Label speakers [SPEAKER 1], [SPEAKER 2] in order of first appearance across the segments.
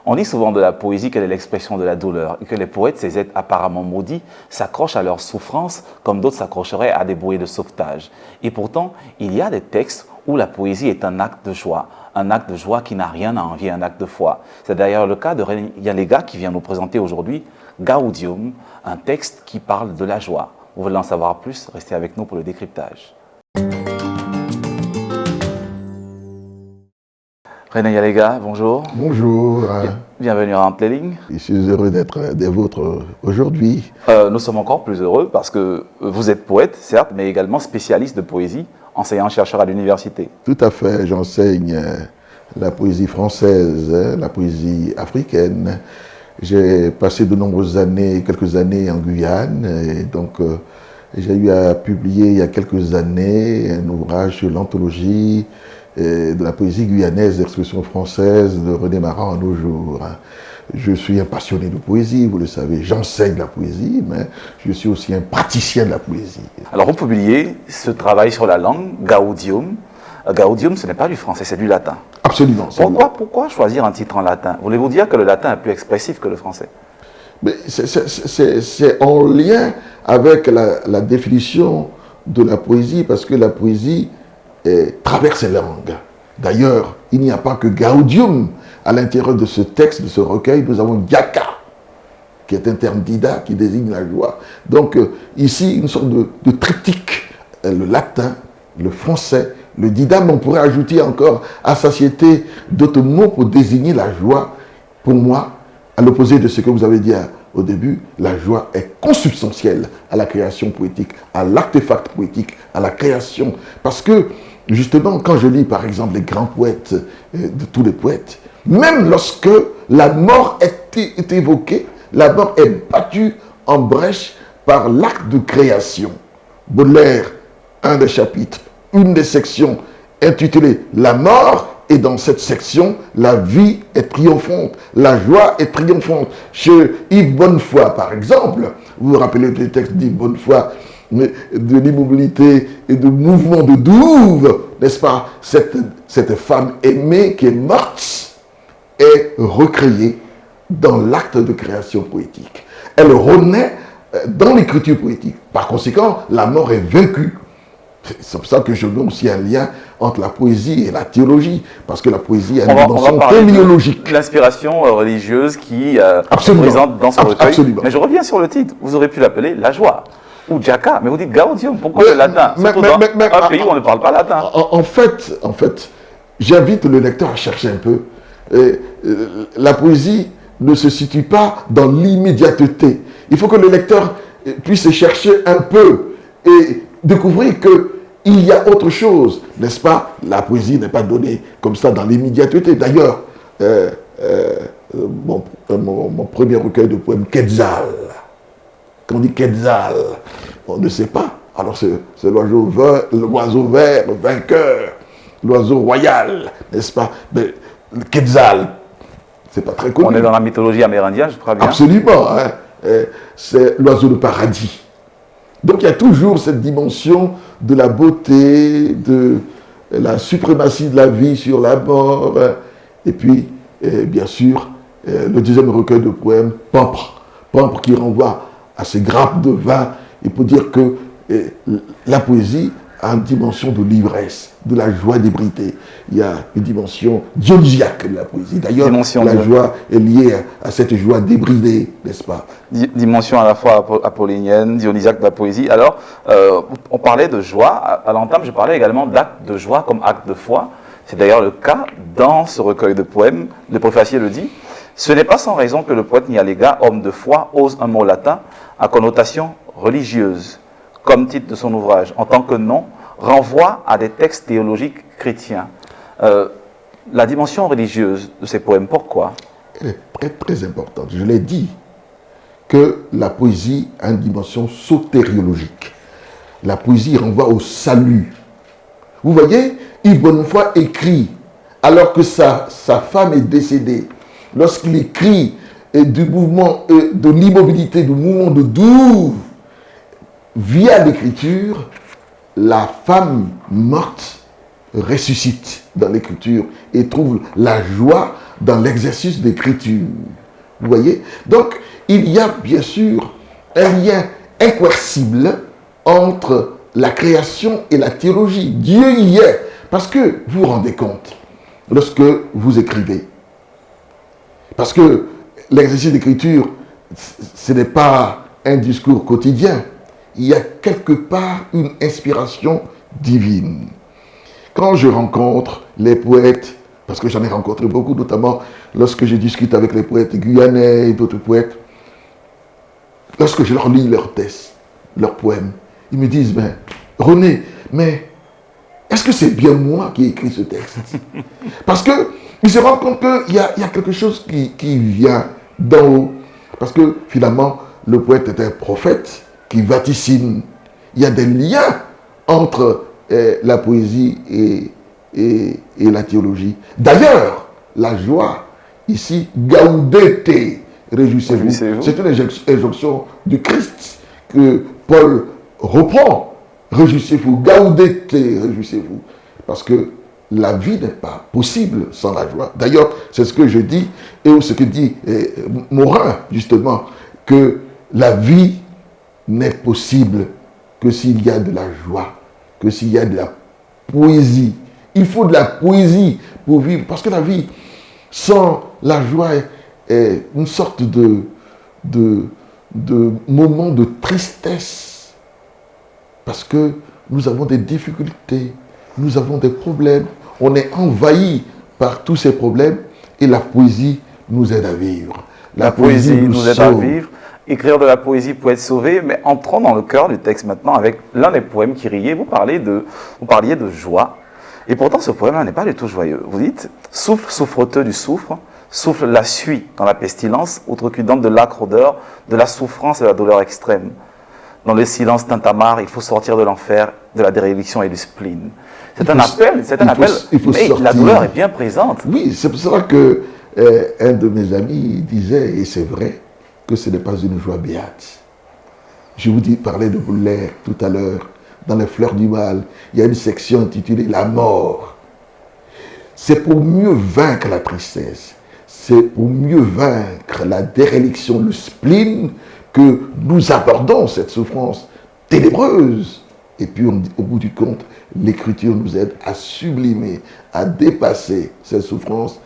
[SPEAKER 1] On dit souvent de la poésie qu'elle est l'expression de la douleur et que les poètes, ces êtres apparemment maudits, s'accrochent à leur souffrance comme d'autres s'accrocheraient à des bouées de sauvetage. Et pourtant, il y a des textes où la poésie est un acte de joie qui n'a rien à envier un acte de foi. C'est d'ailleurs le cas de René Yalega qui vient nous présenter aujourd'hui Gaudium, un texte qui parle de la joie. Vous voulez en savoir plus? Restez avec nous pour le décryptage. René Yalega, bonjour.
[SPEAKER 2] Bonjour.
[SPEAKER 1] Bienvenue à Entre les lignes.
[SPEAKER 2] Je suis heureux d'être des vôtres aujourd'hui.
[SPEAKER 1] Nous sommes encore plus heureux parce que vous êtes poète, certes, mais également spécialiste de poésie, enseignant-chercheur à l'université.
[SPEAKER 2] Tout à fait, j'enseigne la poésie française, la poésie africaine. J'ai passé de nombreuses années, quelques années en Guyane, et donc j'ai eu à publier il y a quelques années un ouvrage sur l'anthologie de la poésie guyanaise d'expression française de René Maran à nos jours. Je suis un passionné de poésie, vous le savez, j'enseigne la poésie, mais je suis aussi un praticien de la poésie.
[SPEAKER 1] Alors vous publiez ce travail sur la langue, Gaudium. Gaudium, ce n'est pas du français, c'est du latin.
[SPEAKER 2] Absolument.
[SPEAKER 1] Pourquoi choisir un titre en latin? Voulez-vous dire que le latin est plus expressif que le français?
[SPEAKER 2] Mais c'est en lien avec la définition de la poésie, parce que la poésie traverse les langues. D'ailleurs, il n'y a pas que Gaudium à l'intérieur de ce texte, de ce recueil. Nous avons Yaka, qui est un terme d'Ida qui désigne la joie. Donc ici, une sorte de triptyque, le latin, le français, le didame. On pourrait ajouter encore à satiété d'autres mots pour désigner la joie. Pour moi, à l'opposé de ce que vous avez dit au début, la joie est consubstantielle à la création poétique, à l'artefact poétique, à la création. Parce que, justement, quand je lis, par exemple, les grands poètes de tous les poètes, même lorsque la mort est évoquée, la mort est battue en brèche par l'acte de création. Baudelaire, un des chapitres, une des sections intitulée « La mort », et dans cette section, la vie est triomphante, la joie est triomphante. Chez Yves Bonnefoy, par exemple, vous vous rappelez des textes d'Yves Bonnefoy, de l'immobilité et de mouvement de douve, n'est-ce pas? Cette femme aimée qui est morte est recréée dans l'acte de création poétique. Elle renaît dans l'écriture poétique. Par conséquent, la mort est vaincue. C'est pour ça que je mets aussi un lien entre la poésie et la théologie, parce que la poésie a une dimension téléologique.
[SPEAKER 1] L'inspiration religieuse qui est présente dans ce recueil.
[SPEAKER 2] Absolument.
[SPEAKER 1] Mais je reviens sur le titre. Vous aurez pu l'appeler La Joie ou Jaka, mais vous dites Gaudium. Pourquoi le latin? Surtout dans un pays où on ne parle pas latin.
[SPEAKER 2] En fait, j'invite le lecteur à chercher un peu. La poésie ne se situe pas dans l'immédiateté. Il faut que le lecteur puisse chercher un peu et découvrir qu'il y a autre chose, n'est-ce pas? La poésie n'est pas donnée comme ça dans l'immédiateté. D'ailleurs, mon premier recueil de poèmes, Quetzal. Quand on dit Quetzal, on ne sait pas. Alors c'est l'oiseau vert, le vainqueur, l'oiseau royal, n'est-ce pas? Mais le Quetzal, c'est pas très connu.
[SPEAKER 1] On est dans la mythologie amérindienne, je crois bien.
[SPEAKER 2] Absolument, hein. C'est l'oiseau de paradis. Donc il y a toujours cette dimension de la beauté, de la suprématie de la vie sur la mort. Et puis, bien sûr, le deuxième recueil de poèmes, Pampre. Pampre qui renvoie à ces grappes de vin. Et pour dire que la poésie a une dimension de l'ivresse, de la joie d'ébriété. Il y a une dimension dionysiaque de la poésie. D'ailleurs, la joie est liée à cette joie débridée, n'est-ce pas?
[SPEAKER 1] Dimension à la fois apollinienne, dionysiaque de la poésie. Alors, on parlait de joie. À l'entame, je parlais également d'acte de joie comme acte de foi. C'est d'ailleurs le cas dans ce recueil de poèmes. Le préfacier le dit. Ce n'est pas sans raison que le poète Yalega, homme de foi, ose un mot latin à connotation religieuse, comme titre de son ouvrage, en tant que nom, renvoie à des textes théologiques chrétiens. La dimension religieuse de ces poèmes, pourquoi?
[SPEAKER 2] Elle est très, très importante. Je l'ai dit, que la poésie a une dimension sotériologique. La poésie renvoie au salut. Vous voyez, Yves Bonnefoy écrit, alors que sa femme est décédée, lorsqu'il écrit du mouvement, de l'immobilité, du mouvement de douve, via l'écriture, la femme morte ressuscite dans l'écriture et trouve la joie dans l'exercice d'écriture. Vous voyez? Donc, il y a bien sûr un lien incoercible entre la création et la théologie. Dieu y est. Parce que vous vous rendez compte, lorsque vous écrivez, parce que l'exercice d'écriture, ce n'est pas un discours quotidien. Il y a quelque part une inspiration divine. Quand je rencontre les poètes, parce que j'en ai rencontré beaucoup, notamment lorsque je discute avec les poètes guyanais et d'autres poètes, lorsque je leur lis leurs textes, leurs poèmes, ils me disent, ben, René, mais est-ce que c'est bien moi qui ai écrit ce texte? Parce qu'ils se rendent compte qu'il y a quelque chose qui vient d'en haut. Parce que finalement, le poète est un prophète qui vaticine. Il y a des liens entre la poésie et la théologie. D'ailleurs, la joie, ici, gaudete, réjouissez-vous. C'est une injonction du Christ que Paul reprend. Réjouissez-vous, gaudete, réjouissez-vous. Parce que la vie n'est pas possible sans la joie. D'ailleurs, c'est ce que je dis, et ce que dit Morin, justement, que la vie n'est possible que s'il y a de la joie, que s'il y a de la poésie. Il faut de la poésie pour vivre, parce que la vie, sans la joie, est une sorte de moment de tristesse. Parce que nous avons des difficultés, nous avons des problèmes, on est envahi par tous ces problèmes et la poésie nous aide à vivre.
[SPEAKER 1] La poésie nous aide à vivre. Écrire de la poésie pour être sauvé, mais entrons dans le cœur du texte maintenant avec l'un des poèmes qui riait. Vous parliez de joie, et pourtant ce poème-là n'est pas du tout joyeux. Vous dites « Souffle souffreteux du soufre, souffle la suie dans la pestilence, outrecuidante de l'âcre odeur, de la souffrance et de la douleur extrême. Dans le silence tintamarre, il faut sortir de l'enfer, de la déréliction et du spleen. » C'est un appel, mais la douleur est bien présente.
[SPEAKER 2] Oui, c'est pour cela que un de mes amis disait, et c'est vrai, que ce n'est pas une joie béate. Je vous parlais de Baudelaire tout à l'heure, dans Les Fleurs du Mal, il y a une section intitulée « La mort ». C'est pour mieux vaincre la tristesse, c'est pour mieux vaincre la déréliction, le spleen, que nous abordons cette souffrance ténébreuse. Et puis, au bout du compte, l'écriture nous aide à sublimer, à dépasser cette souffrance.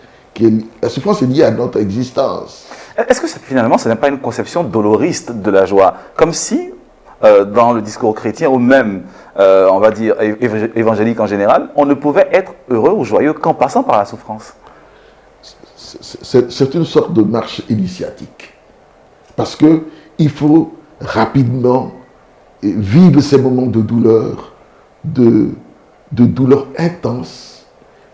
[SPEAKER 2] La souffrance est liée à notre existence.
[SPEAKER 1] Est-ce que finalement, ce n'est pas une conception doloriste de la joie? Comme si, dans le discours chrétien, ou même, on va dire, évangélique en général, on ne pouvait être heureux ou joyeux qu'en passant par la souffrance.
[SPEAKER 2] C'est une sorte de marche initiatique. Parce qu'il faut rapidement vivre ces moments de douleur, de douleur intense,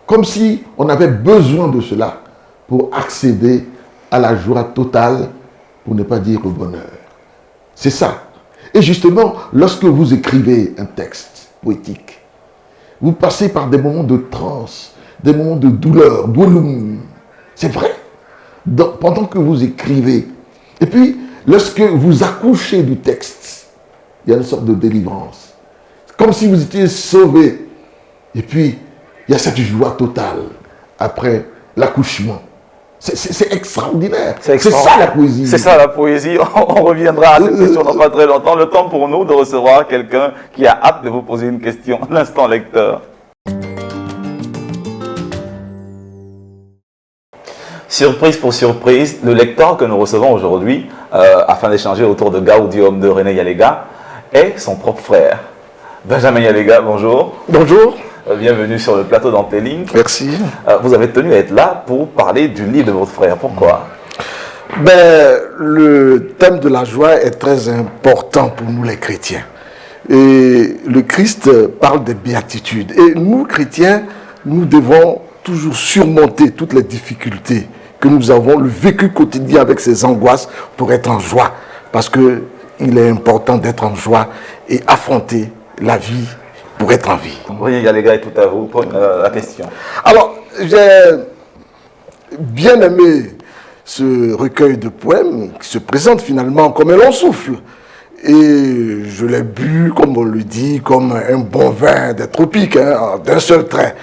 [SPEAKER 2] comme si on avait besoin de cela pour accéder à la joie totale, pour ne pas dire au bonheur. C'est ça. Et justement, lorsque vous écrivez un texte poétique, vous passez par des moments de transe, des moments de douleur, c'est vrai. Pendant que vous écrivez, et puis lorsque vous accouchez du texte, il y a une sorte de délivrance. Comme si vous étiez sauvé. Et puis, il y a cette joie totale après l'accouchement. C'est extraordinaire. C'est ça la poésie.
[SPEAKER 1] C'est ça la poésie. On reviendra à cette question dans pas très longtemps. Le temps pour nous de recevoir quelqu'un qui a hâte de vous poser une question. L'instant lecteur. Surprise pour surprise, le lecteur que nous recevons aujourd'hui, afin d'échanger autour de Gaudium de René Yalega, est son propre frère. Benjamin Yalega, bonjour.
[SPEAKER 3] Bonjour.
[SPEAKER 1] Bienvenue sur le plateau d'Antelink.
[SPEAKER 3] Merci.
[SPEAKER 1] Vous avez tenu à être là pour parler du livre de votre frère. Pourquoi?
[SPEAKER 3] Le thème de la joie est très important pour nous les chrétiens. Et le Christ parle des béatitudes. Et nous, chrétiens, nous devons toujours surmonter toutes les difficultés que nous avons, le vécu quotidien avec ces angoisses pour être en joie. Parce qu'il est important d'être en joie et affronter la vie pour être en vie.
[SPEAKER 1] Oui, Yalega est tout à vous pour la question.
[SPEAKER 3] Alors, j'ai bien aimé ce recueil de poèmes qui se présente finalement comme un long souffle. et je l'ai bu, comme on le dit, comme un bon vin des tropiques, hein, d'un seul trait.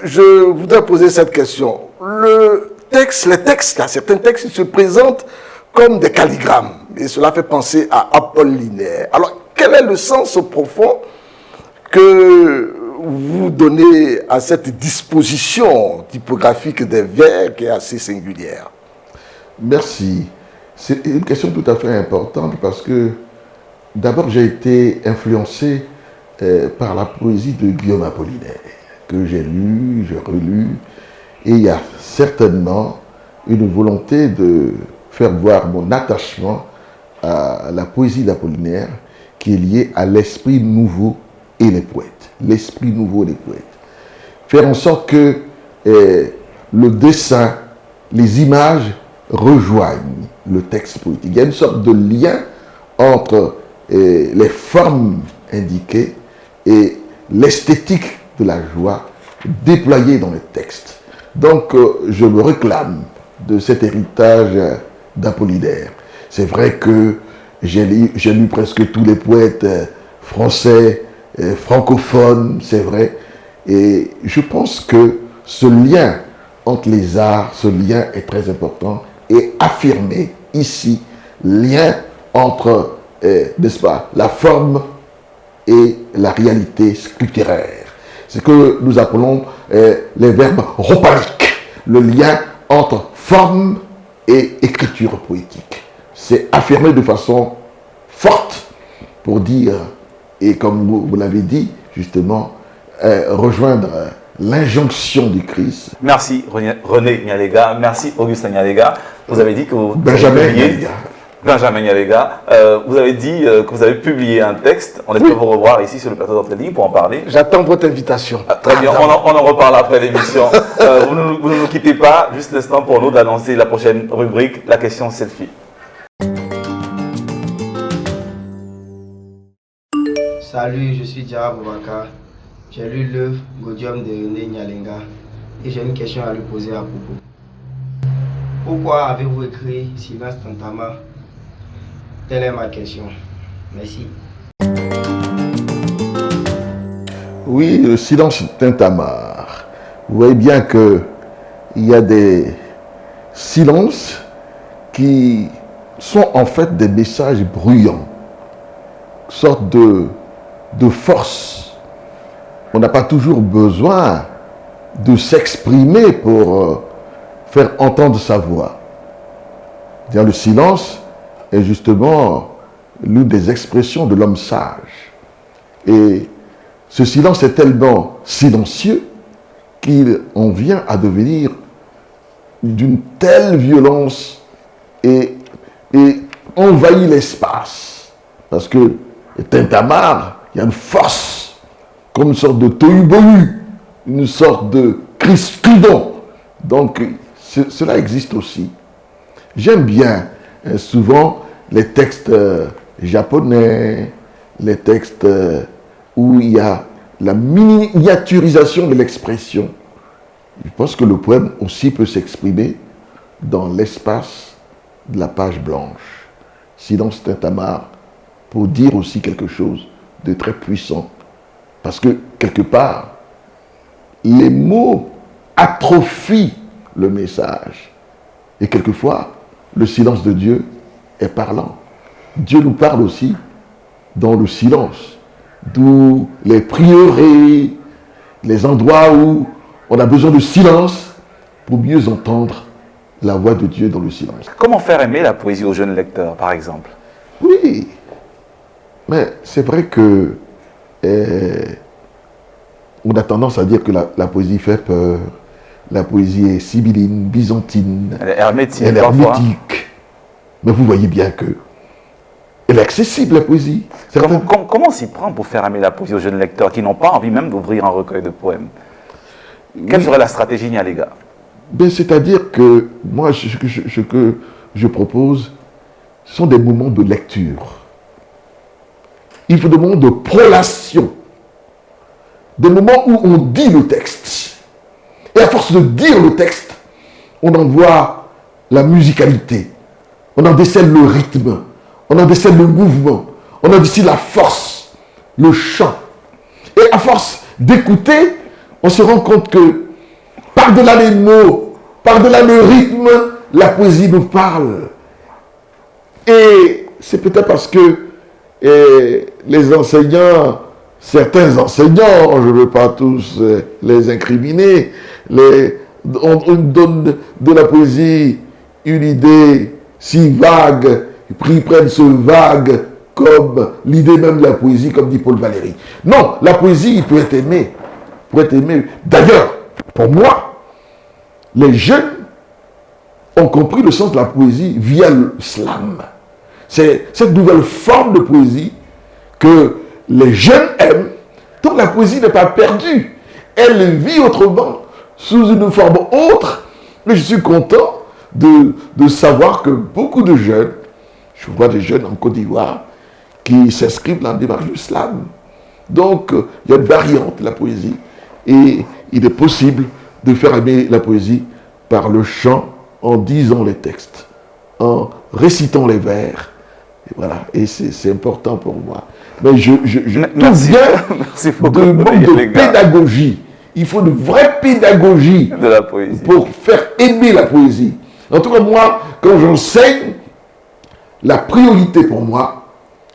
[SPEAKER 3] Je voudrais poser cette question. Les textes, là, certains textes, ils se présentent comme des calligrammes, et cela fait penser à Apollinaire. Alors, quel est le sens profond que vous donnez à cette disposition typographique des vers qui est assez singulière?
[SPEAKER 2] Merci. C'est une question tout à fait importante parce que d'abord j'ai été influencé par la poésie de Guillaume Apollinaire que j'ai lu, j'ai relu, et il y a certainement une volonté de faire voir mon attachement à la poésie d'Apollinaire qui est liée à l'esprit nouveau et les poètes. L'esprit nouveau et les poètes. Faire en sorte que le dessin, les images rejoignent le texte poétique. Il y a une sorte de lien entre les formes indiquées et l'esthétique de la joie déployée dans les textes. Donc, je me réclame de cet héritage d'Apollinaire. C'est vrai que j'ai lu presque tous les poètes français, francophones, c'est vrai. Et je pense que ce lien entre les arts, ce lien est très important et affirmé ici, lien entre, n'est-ce pas, la forme et la réalité sculpturaire. C'est que nous appelons les verbes ropaliques, le lien entre forme et écriture poétique. C'est affirmé de façon forte pour dire, et comme vous l'avez dit, justement, rejoindre l'injonction du Christ.
[SPEAKER 1] Merci René Nyalega, merci Augustin Nyalega. Vous avez dit que vous Benjamin Nyalega, vous avez dit que vous avez publié un texte. On espère vous revoir ici sur le plateau d'Entre-Lignes pour en parler.
[SPEAKER 3] J'attends votre invitation.
[SPEAKER 1] Très bien, on en reparle après l'émission. Vous ne nous quittez pas, juste l'instant pour nous d'annoncer la prochaine rubrique, la question selfie.
[SPEAKER 4] Salut, je suis Diarra Boubacar. J'ai lu l'œuvre Gaudium de René Nyalega et j'ai une question à lui poser à propos. Pourquoi avez-vous écrit Silence Tantama? Telle est ma question. Merci.
[SPEAKER 2] Oui, le silence tintamarre. Vous voyez bien qu'il y a des silences qui sont en fait des messages bruyants, sorte de force. On n'a pas toujours besoin de s'exprimer pour faire entendre sa voix. Le silence est justement l'une des expressions de l'homme sage. Et ce silence est tellement silencieux qu'il en vient à devenir d'une telle violence et envahit l'espace. Parce que tintamarre, il y a une force, comme une sorte de tohu-bohu, une sorte de crispidon. Donc, cela existe aussi. J'aime bien souvent les textes japonais, les textes où il y a la miniaturisation de l'expression. Je pense que le poème aussi peut s'exprimer dans l'espace de la page blanche. Silence tintamarre, pour dire aussi quelque chose de très puissant. Parce que, quelque part, les mots atrophient le message. Et quelquefois, le silence de Dieu est parlant. Dieu nous parle aussi dans le silence, d'où les prieurés, les endroits où on a besoin de silence pour mieux entendre la voix de Dieu dans le silence.
[SPEAKER 1] Comment faire aimer la poésie aux jeunes lecteurs, par exemple?
[SPEAKER 2] Oui, mais c'est vrai que on a tendance à dire que la poésie fait peur. La poésie est sibylline, byzantine,
[SPEAKER 1] Elle est hermétique.
[SPEAKER 2] elle est hermétique. Mais vous voyez bien que elle est accessible, la poésie.
[SPEAKER 1] Comment s'y prend pour faire aimer la poésie aux jeunes lecteurs qui n'ont pas envie même d'ouvrir un recueil de poèmes? Quelle serait la stratégie, Nyalega?
[SPEAKER 2] C'est-à-dire que moi, ce que je propose, ce sont des moments de lecture. Il faut des moments de prolation. Des moments où on dit le texte. Et à force de dire le texte, on en voit la musicalité, on en décèle le rythme, on en décèle le mouvement, on en décèle la force, le chant. Et à force d'écouter, on se rend compte que par-delà les mots, par-delà le rythme, la poésie nous parle. Et c'est peut-être parce que les enseignants, certains enseignants, je ne veux pas tous les incriminer, on donne de la poésie une idée si vague, ils prennent ce vague comme l'idée même de la poésie, comme dit Paul Valéry. Non, la poésie peut être aimée. D'ailleurs, pour moi, les jeunes ont compris le sens de la poésie via l'islam. C'est cette nouvelle forme de poésie que les jeunes aiment. Donc la poésie n'est pas perdue. Elle vit autrement, sous une forme autre. Mais je suis content de savoir que beaucoup de jeunes, je vois des jeunes en Côte d'Ivoire, qui s'inscrivent dans la démarche de l'islam. Donc, il y a une variante de la poésie. Et il est possible de faire aimer la poésie par le chant, en disant les textes, en récitant les vers. Et voilà, et c'est important pour moi. Mais
[SPEAKER 1] Merci.
[SPEAKER 2] tout
[SPEAKER 1] Merci
[SPEAKER 2] vient de manque de pédagogie. Il faut une vraie pédagogie
[SPEAKER 1] de la poésie
[SPEAKER 2] pour faire aimer la poésie. En tout cas, moi, quand j'enseigne, la priorité pour moi,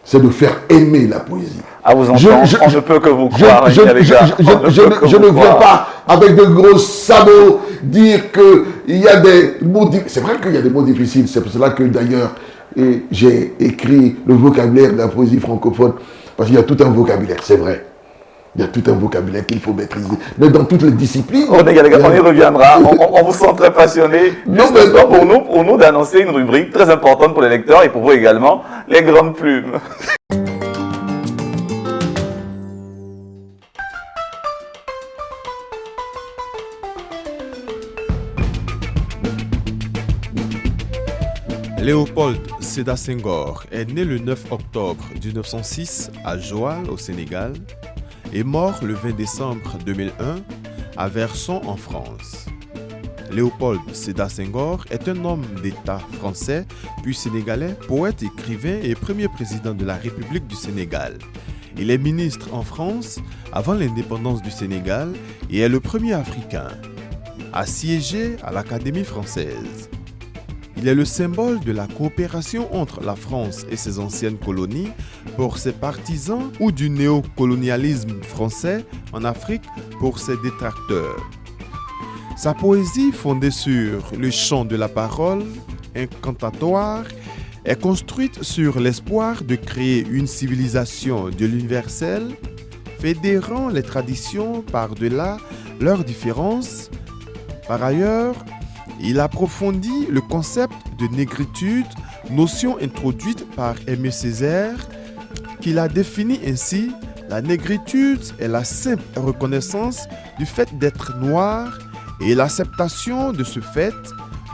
[SPEAKER 2] c'est de faire aimer la poésie.
[SPEAKER 1] À vous entendre, on ne peut que vous croire.
[SPEAKER 2] Je ne viens pas avec de gros sabots dire qu'il y a des mots difficiles. C'est vrai qu'il y a des mots difficiles. C'est pour cela que d'ailleurs, j'ai écrit le vocabulaire de la poésie francophone. Parce qu'il y a tout un vocabulaire, c'est vrai. Il y a tout un vocabulaire qu'il faut maîtriser. Mais dans toutes les disciplines...
[SPEAKER 1] On y reviendra. On vous sent très passionné. Pour nous d'annoncer une rubrique très importante pour les lecteurs et pour vous également, les grandes plumes.
[SPEAKER 5] Léopold Sédar Senghor est né le 9 octobre 1906 à Joal, au Sénégal, et mort le 20 décembre 2001 à Verson, en France. Léopold Sédar Senghor est un homme d'État français, puis sénégalais, poète, écrivain et premier président de la République du Sénégal. Il est ministre en France avant l'indépendance du Sénégal et est le premier Africain à siéger à l'Académie française. Il est le symbole de la coopération entre la France et ses anciennes colonies pour ses partisans ou du néocolonialisme français en Afrique pour ses détracteurs. Sa poésie, fondée sur le chant de la parole, incantatoire, est construite sur l'espoir de créer une civilisation de l'universel, fédérant les traditions par-delà leurs différences. Par ailleurs, il approfondit le concept de négritude, notion introduite par Aimé Césaire, qu'il a défini ainsi: la négritude est la simple reconnaissance du fait d'être noir et l'acceptation de ce fait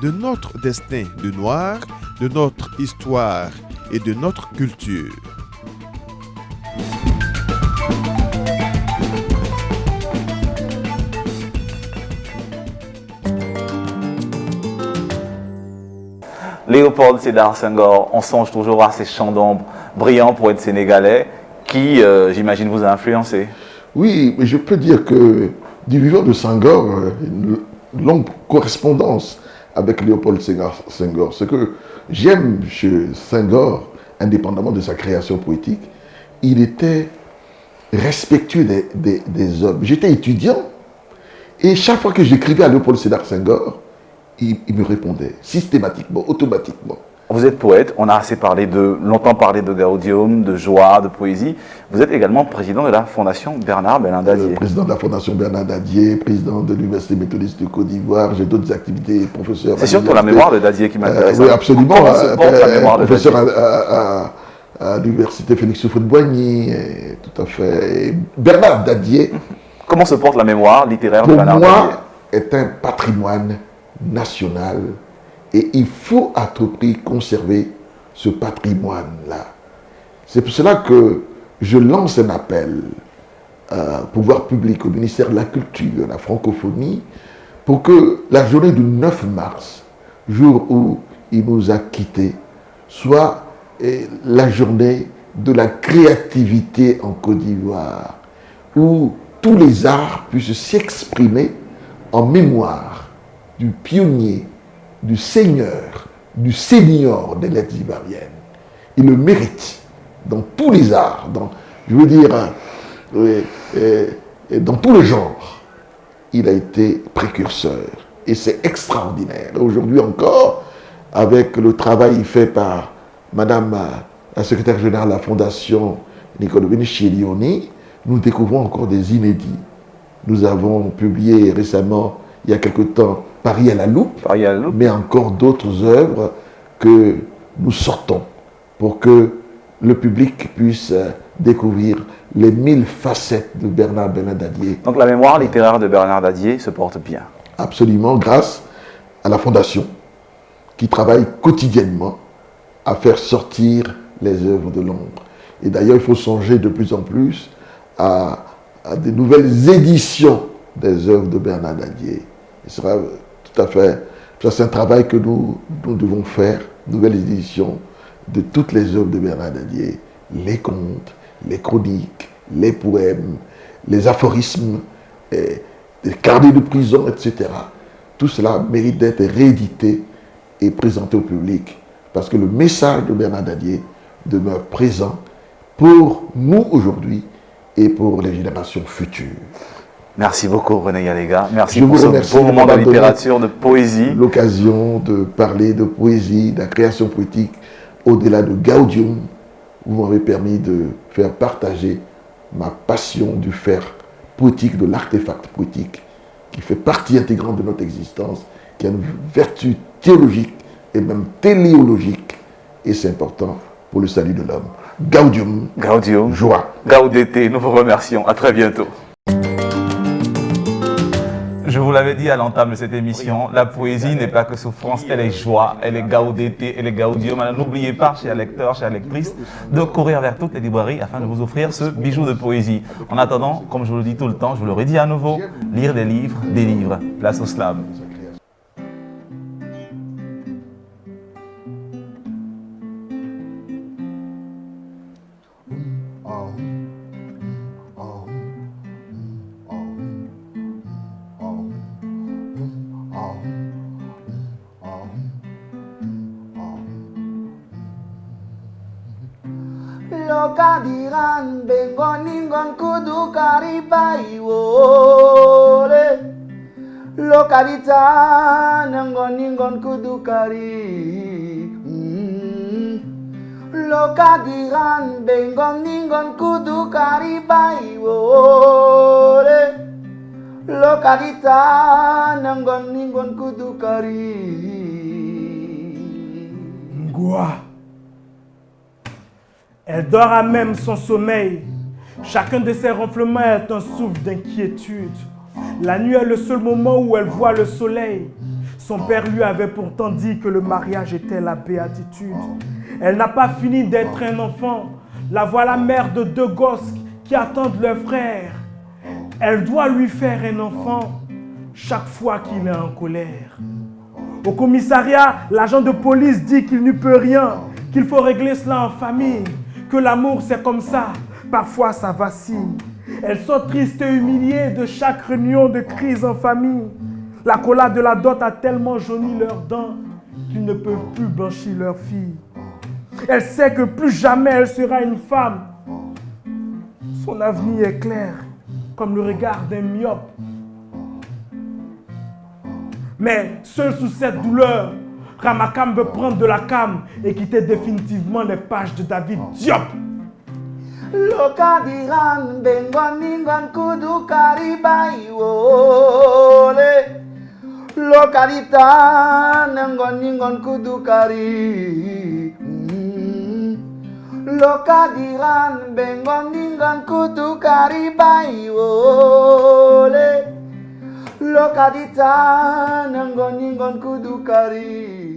[SPEAKER 5] de notre destin de noir, de notre histoire et de notre culture.
[SPEAKER 1] Léopold Sédar Senghor, on songe toujours à ces chants d'ombre brillants pour être sénégalais, qui, j'imagine, vous a influencé.
[SPEAKER 2] Oui, mais je peux dire que du vivant de Senghor, une longue correspondance avec Léopold Sédar Senghor. Ce que j'aime chez Senghor, indépendamment de sa création poétique, il était respectueux des hommes. J'étais étudiant et chaque fois que j'écrivais à Léopold Sédar Senghor, il me répondait systématiquement, automatiquement.
[SPEAKER 1] Vous êtes poète, on a assez longtemps parlé de gaudium, de joie, de poésie. Vous êtes également président de la Fondation Bernard Belin Dadier.
[SPEAKER 2] Président de la Fondation Bernard Dadier, président de l'Université méthodiste de Côte d'Ivoire, j'ai d'autres activités, professeur.
[SPEAKER 1] C'est surtout la mémoire de Dadier qui m'intéresse.
[SPEAKER 2] Oui, absolument.
[SPEAKER 1] Comment se porte la mémoire de
[SPEAKER 2] professeur
[SPEAKER 1] Dadier
[SPEAKER 2] à l'Université Félix Houphouët-Boigny, tout à fait. Et Bernard Dadier.
[SPEAKER 1] Comment se porte la mémoire littéraire de Bernard Dadier?
[SPEAKER 2] Pour moi, est un patrimoine national et il faut à tout prix conserver ce patrimoine-là. C'est pour cela que je lance un appel au pouvoir public, au ministère de la Culture, à la francophonie, pour que la journée du 9 mars, jour où il nous a quittés, soit la journée de la créativité en Côte d'Ivoire, où tous les arts puissent s'exprimer en mémoire du pionnier, du seigneur, du seigneur des lettres ivoiriennes. Il le mérite dans tous les arts, dans tous les genres. Il a été précurseur et c'est extraordinaire. Aujourd'hui encore, avec le travail fait par Madame la secrétaire générale de la Fondation Nicole Benichilioni, nous découvrons encore des inédits. Nous avons publié récemment, il y a quelque temps, Paris à la loupe, mais encore d'autres œuvres que nous sortons pour que le public puisse découvrir les 1000 facettes de Bernard Dadier.
[SPEAKER 1] Donc la mémoire littéraire de Bernard Dadier se porte bien.
[SPEAKER 2] Absolument, grâce à la Fondation qui travaille quotidiennement à faire sortir les œuvres de l'ombre. Et d'ailleurs, il faut songer de plus en plus à des nouvelles éditions des œuvres de Bernard Dadier. Ce sera tout à fait... Ça, c'est un travail que nous devons faire, nouvelles éditions de toutes les œuvres de Bernard Dadier, les contes, les chroniques, les poèmes, les aphorismes, les carnets de prison, etc. Tout cela mérite d'être réédité et présenté au public, parce que le message de Bernard Dadier demeure présent pour nous aujourd'hui et pour les générations futures.
[SPEAKER 1] Merci beaucoup René Nyalenga. Merci pour ce beau moment de littérature, de poésie.
[SPEAKER 2] L'occasion de parler de poésie, de la création poétique au-delà de Gaudium. Vous m'avez permis de faire partager ma passion du faire poétique, de l'artefact poétique, qui fait partie intégrante de notre existence, qui a une vertu théologique et même téléologique. Et c'est important pour le salut de l'homme. Gaudium.
[SPEAKER 1] Gaudium.
[SPEAKER 2] Joie.
[SPEAKER 1] Gaudete. Nous vous remercions. À très bientôt. Je vous l'avais dit à l'entame de cette émission, la poésie n'est pas que souffrance, elle est joie, elle est gaudété, elle est gaudium. Alors n'oubliez pas, chers lecteurs, chers lectrices, de courir vers toutes les librairies afin de vous offrir ce bijou de poésie. En attendant, comme je vous le dis tout le temps, je vous le redis à nouveau, lire des livres, place au slam.
[SPEAKER 6] Lokadiran bengoningon kudu karibai wole Lokaditan ngoningon kudu kari Lokadiran bengoningon kudu karibai wole Lokaditan ngoningon kudu kari
[SPEAKER 7] Ngoa. Elle dort à même son sommeil. Chacun de ses ronflements est un souffle d'inquiétude. La nuit est le seul moment où elle voit le soleil. Son père lui avait pourtant dit que le mariage était la béatitude. Elle n'a pas fini d'être un enfant. La voilà mère de 2 gosses qui attendent leur frère. Elle doit lui faire un enfant chaque fois qu'il est en colère. Au commissariat, l'agent de police dit qu'il n'y peut rien, qu'il faut régler cela en famille. Que l'amour c'est comme ça, parfois ça vacille. Elles sont tristes et humiliées de chaque réunion de crise en famille. La collade de la dot a tellement jauni leurs dents qu'ils ne peuvent plus blanchir leur fille. Elle sait que plus jamais elle sera une femme. Son avenir est clair, comme le regard d'un myope. Mais seul sous cette douleur, Ramakam veut prendre de la cam et quitter définitivement les pages de David Diop.
[SPEAKER 6] Lokadiran bengoningon kudu karibai wole Lokaditan ngoningon kudu kari Lokadiran bengoningon kudu karibai wole Lokaditan ngoningon kudu kari